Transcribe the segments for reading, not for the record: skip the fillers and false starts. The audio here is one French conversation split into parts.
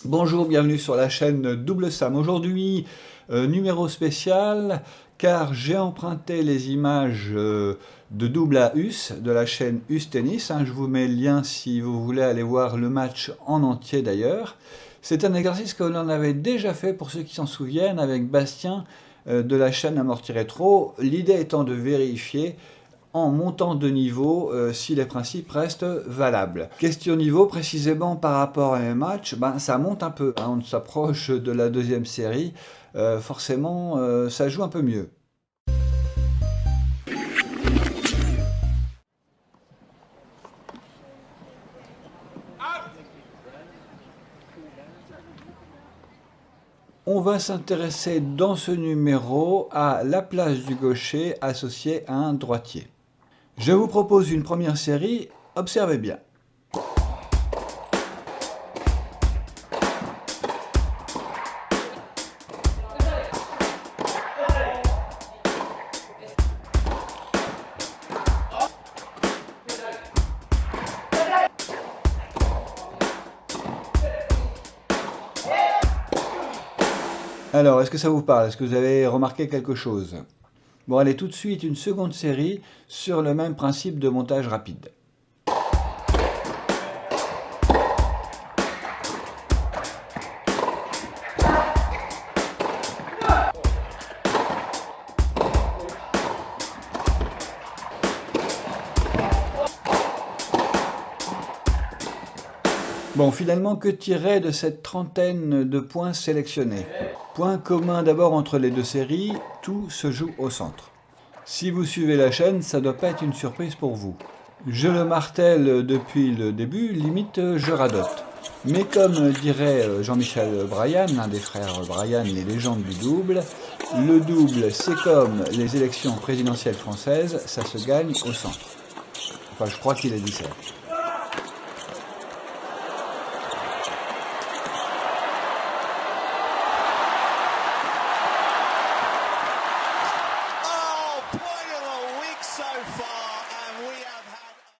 Bonjour, bienvenue sur la chaîne Double Sam. Aujourd'hui, numéro spécial, car j'ai emprunté les images de double à US de la chaîne US Tennis. Je vous mets le lien si vous voulez aller voir le match en entier d'ailleurs. C'est un exercice que l'on avait déjà fait, pour ceux qui s'en souviennent, avec Bastien de la chaîne Amorti Rétro. L'idée étant de vérifier en montant de niveau si les principes restent valables. Question niveau, précisément par rapport à un match, ça monte un peu. On s'approche de la deuxième série, forcément ça joue un peu mieux. On va s'intéresser dans ce numéro à la place du gaucher associée à un droitier. Je vous propose une première série, observez bien. Alors, est-ce que ça vous parle? Est-ce que vous avez remarqué quelque chose? Bon, allez, tout de suite, une seconde série sur le même principe de montage rapide. Bon, finalement, que tirer de cette trentaine de points sélectionnés? Point commun d'abord entre les deux séries, tout se joue au centre. Si vous suivez la chaîne, ça doit pas être une surprise pour vous. Je le martèle depuis le début, limite je radote. Mais comme dirait Jean-Michel Bryan, l'un des frères Bryan, les légendes du double, le double c'est comme les élections présidentielles françaises, ça se gagne au centre. Enfin, je crois qu'il a dit ça.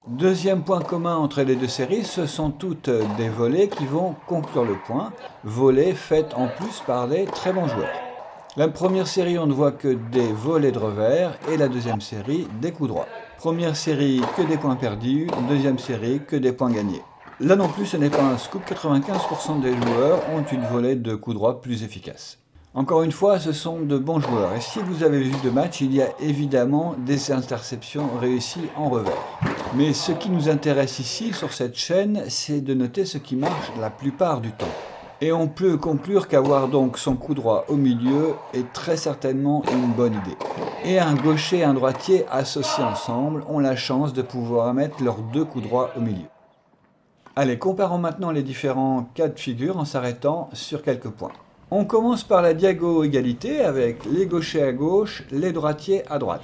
Deuxième point commun entre les deux séries, ce sont toutes des volées qui vont conclure le point, volées faites en plus par des très bons joueurs. La première série, on ne voit que des volées de revers, et la deuxième série, des coups droits. Première série, que des points perdus, deuxième série, que des points gagnés. Là non plus, ce n'est pas un scoop, 95% des joueurs ont une volée de coups droits plus efficace. Encore une fois, ce sont de bons joueurs, et si vous avez vu de match, il y a évidemment des interceptions réussies en revers. Mais ce qui nous intéresse ici, sur cette chaîne, c'est de noter ce qui marche la plupart du temps. Et on peut conclure qu'avoir donc son coup droit au milieu est très certainement une bonne idée. Et un gaucher et un droitier associés ensemble ont la chance de pouvoir mettre leurs deux coups droits au milieu. Allez, comparons maintenant les différents cas de figure en s'arrêtant sur quelques points. On commence par la diago-égalité avec les gauchers à gauche, les droitiers à droite.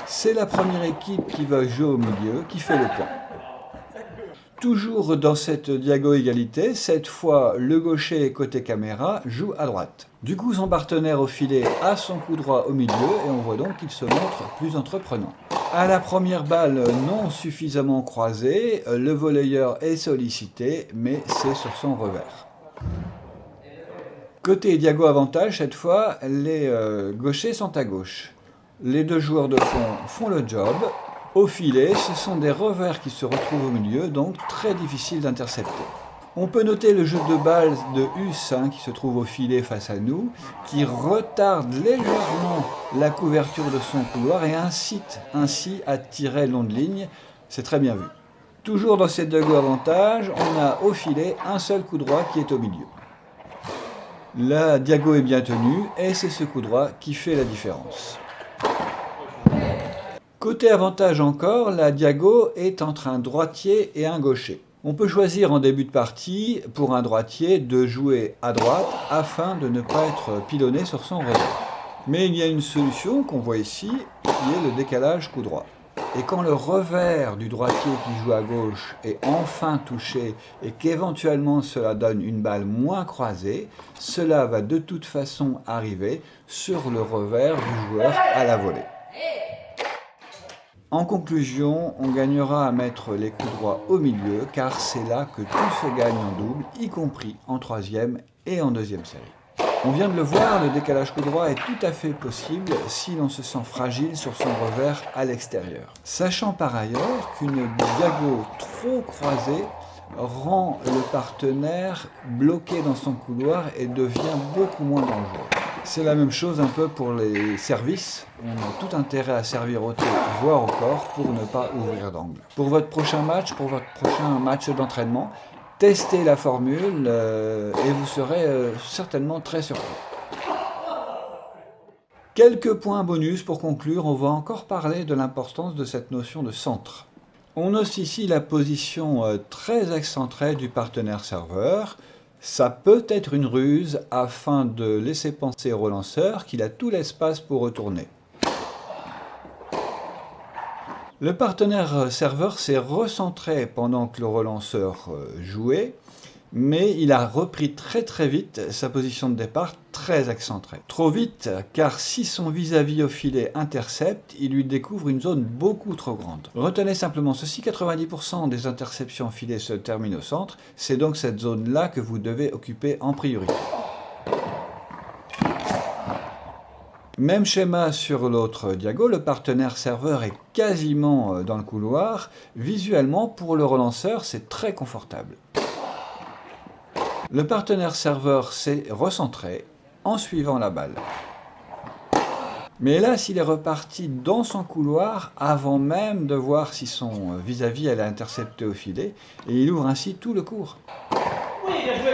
C'est la première équipe qui va jouer au milieu qui fait le point. Toujours dans cette diago-égalité, cette fois le gaucher côté caméra joue à droite. Du coup son partenaire au filet a son coup droit au milieu et on voit donc qu'il se montre plus entreprenant. À la première balle non suffisamment croisée, le volleyeur est sollicité mais c'est sur son revers. Côté diago avantage, cette fois les gauchers sont à gauche. Les deux joueurs de fond font le job. Au filet, ce sont des revers qui se retrouvent au milieu, donc très difficile d'intercepter. On peut noter le jeu de balle de US qui se trouve au filet face à nous, qui retarde légèrement la couverture de son couloir et incite ainsi à tirer long de ligne. C'est très bien vu. Toujours dans cette diago avantage, on a au filet un seul coup droit qui est au milieu. La diago est bien tenue et c'est ce coup droit qui fait la différence. Côté avantage encore, la diago est entre un droitier et un gaucher. On peut choisir en début de partie, pour un droitier, de jouer à droite afin de ne pas être pilonné sur son revers. Mais il y a une solution qu'on voit ici, qui est le décalage coup droit. Et quand le revers du droitier qui joue à gauche est enfin touché et qu'éventuellement cela donne une balle moins croisée, cela va de toute façon arriver sur le revers du joueur à la volée. En conclusion, on gagnera à mettre les coups droits au milieu, car c'est là que tout se gagne en double, y compris en troisième et en deuxième série. On vient de le voir, le décalage coup droit est tout à fait possible si l'on se sent fragile sur son revers à l'extérieur. Sachant par ailleurs qu'une diago trop croisée rend le partenaire bloqué dans son couloir et devient beaucoup moins dangereux. C'est la même chose un peu pour les services. On a tout intérêt à servir au taux, voire au corps, pour ne pas ouvrir d'angle. Pour votre prochain match d'entraînement, testez la formule et vous serez certainement très surpris. Quelques points bonus pour conclure, on va encore parler de l'importance de cette notion de centre. On note ici la position très excentrée du partenaire serveur. Ça peut être une ruse afin de laisser penser au relanceur qu'il a tout l'espace pour retourner. Le partenaire serveur s'est recentré pendant que le relanceur jouait, mais il a repris très vite sa position de départ très excentrée. Trop vite, car si son vis-à-vis au filet intercepte, il lui découvre une zone beaucoup trop grande. Retenez simplement ceci, 90% des interceptions au filet se terminent au centre, c'est donc cette zone-là que vous devez occuper en priorité. Même schéma sur l'autre diago, le partenaire serveur est quasiment dans le couloir. Visuellement, pour le relanceur, c'est très confortable. Le partenaire serveur s'est recentré en suivant la balle. Mais hélas, il est reparti dans son couloir avant même de voir si son vis-à-vis allait intercepter au filet, et il ouvre ainsi tout le court.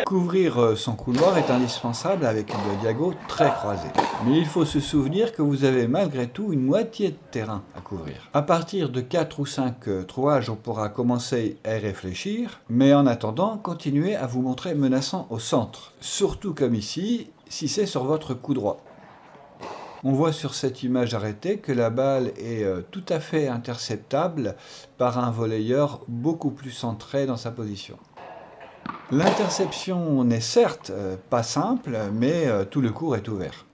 Couvrir son couloir est indispensable avec une diago très croisée. Mais il faut se souvenir que vous avez malgré tout une moitié de terrain à couvrir. À partir de 4 ou 5 trouages, on pourra commencer à y réfléchir, mais en attendant, continuez à vous montrer menaçant au centre. Surtout comme ici, si c'est sur votre coup droit. On voit sur cette image arrêtée que la balle est tout à fait interceptable par un volleyeur beaucoup plus centré dans sa position. L'interception n'est certes pas simple, mais tout le court est ouvert.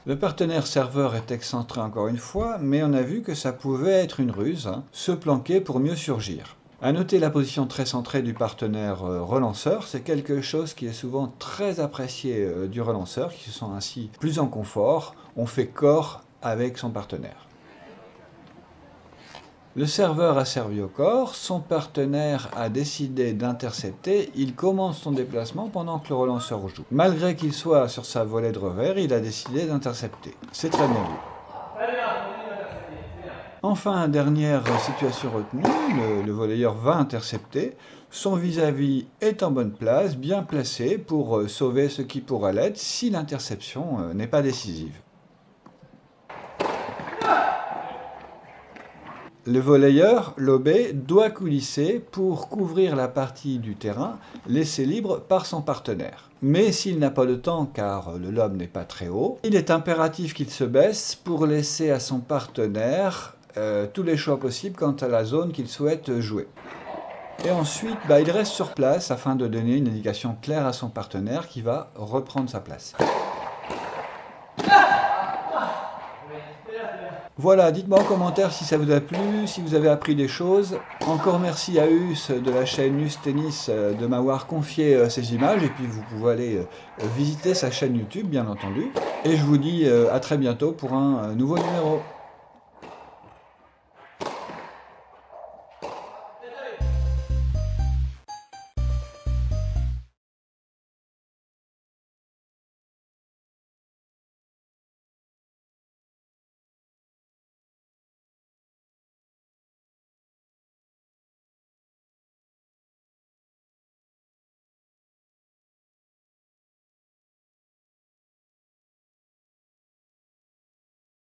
Le partenaire serveur est excentré encore une fois, mais on a vu que ça pouvait être une ruse, se planquer pour mieux surgir. À noter la position très centrée du partenaire relanceur, c'est quelque chose qui est souvent très apprécié du relanceur, qui se sent ainsi plus en confort, on fait corps avec son partenaire. Le serveur a servi au corps, son partenaire a décidé d'intercepter, il commence son déplacement pendant que le relanceur joue. Malgré qu'il soit sur sa volée de revers, il a décidé d'intercepter. C'est très bien vu. Enfin, dernière situation retenue, le volleyeur va intercepter, son vis-à-vis est en bonne place, bien placé pour sauver ce qui pourra l'être si l'interception n'est pas décisive. Le volleyeur, lobé, doit coulisser pour couvrir la partie du terrain laissée libre par son partenaire. Mais s'il n'a pas le temps, car le lob n'est pas très haut, il est impératif qu'il se baisse pour laisser à son partenaire tous les choix possibles quant à la zone qu'il souhaite jouer. Et ensuite, il reste sur place afin de donner une indication claire à son partenaire qui va reprendre sa place. Voilà, dites-moi en commentaire si ça vous a plu, si vous avez appris des choses. Encore merci à Us de la chaîne Us Tennis de m'avoir confié ces images. Et puis vous pouvez aller visiter sa chaîne YouTube, bien entendu. Et je vous dis à très bientôt pour un nouveau numéro.